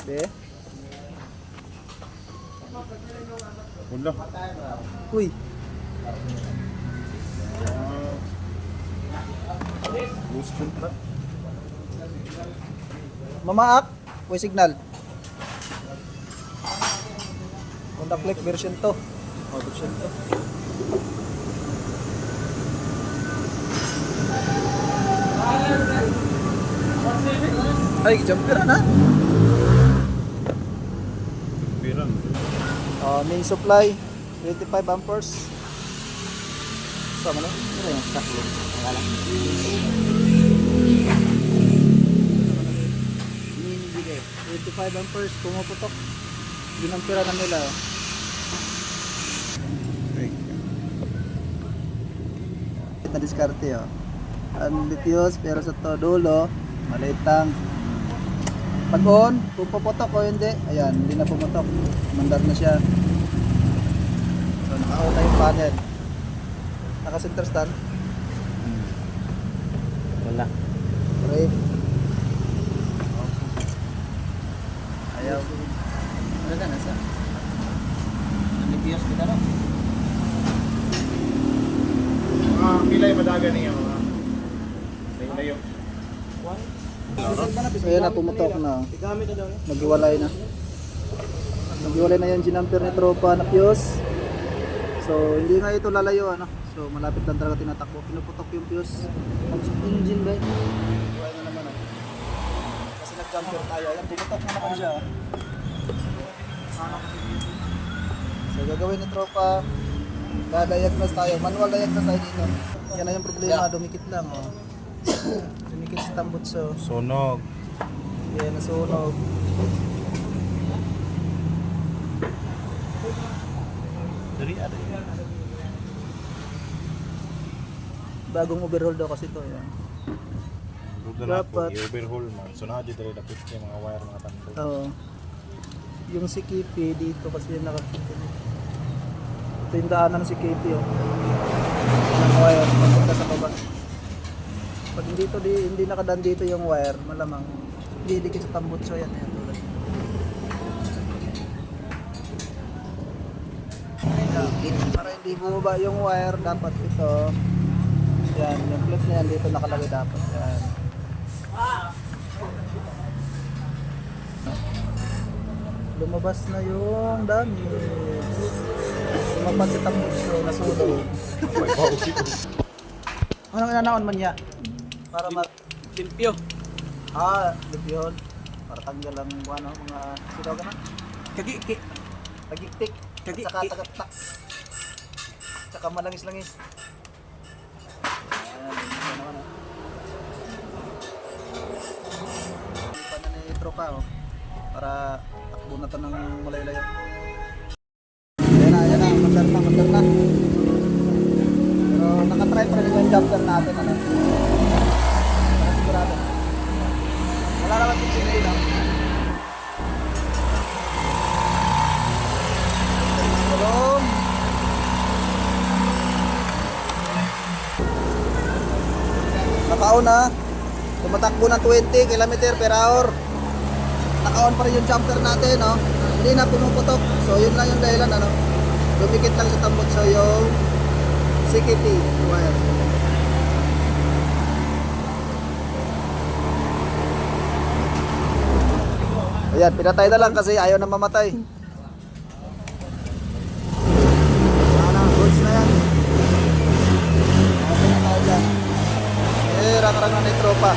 Be. Wala. Uy. Gusto pa. Mamaak. Uy, signal. Honda Click version 2. Oh, version 2. Ay, jumper na. Pirang. Main supply 25 amperes. Sama na. Ano yung saklo? Wala. 25 amperes pumuputok. Ginampira na nila. Na diskarte oh. Ang litios pero sa to dulo maliit lang. Pag on, kung puputok o hindi, ayan, hindi na pumutok. Mandar na siya. So naka-on na yung panel. Naka-center stand. Wala. Brake. Ayaw. Ano ka nasa? Nalipiyos kita no? Pilay madaga niya. Layo. So ayan na, pumutok na. Maghiwalay na. Maghiwalay na yung ginamper ni tropa na fuse. So hindi nga ito lalayo ano. So malapit lang talaga tinatakbo. Pinuputok yung fuse. Engine ba? Hiwalay na naman oh. Kasi nag-jumper tayo. Ayan, pumutok na naman siya. So gagawin ni tropa, diagnose tayo. Manual diagnose tayo dito. Yan na yung problema, dumikit lang oh. Dumikit sa tambutso. Sunog. Yan, nasunog. Dari ada. Bagong overhaul daw kasi ito. Yan. Dapat. I-overhaul man. Sunod dito rin dapat yung mga wire mga tanto. Oo. Yung si KP dito kasi yung nakakita. Ito yung daanan ng si KP oh. Ang wire, papunta sa baba. Pag hindi nakadaan dito yung wire, malamang didikit sa tambutso yan. Ayan tulad. Para hindi bumaba yung wire, dapat ito. Yan, yung clip na yan dito nakalagay dapat. Yan. Lumabas na yung damage. Lumabas sa tambutso, nasunog. Anong inanaon man niya? Para Limpyo. limpyon. Para tanggal ang ano, mga sigaw ka na. Kagiki. Tagiktik. Tagiktik. Saka tagaktak. Saka malangis-langis. Ayan, limpyo naman oh. Lipan na ni tropa oh. Para takbo na ito ng malayo-layo. Ayan na, mandar na. Pero nakatry pa rin yung jumper natin ano. Para sigurado. Wala naman yung sinay lang. Tulong. Naka-on na. Tumatakbo ng 20 km/h. Naka-on pa rin yung jumper natin no. Hindi na pumuputok. So yun lang yung dahilan ano. Dumikit lang sa tambutso yung CKP wire. Ayan, pinatay na lang kasi ayaw na mamatay. Goods na yan. Okay na tayo dyan. Rang-rang na ni tropa.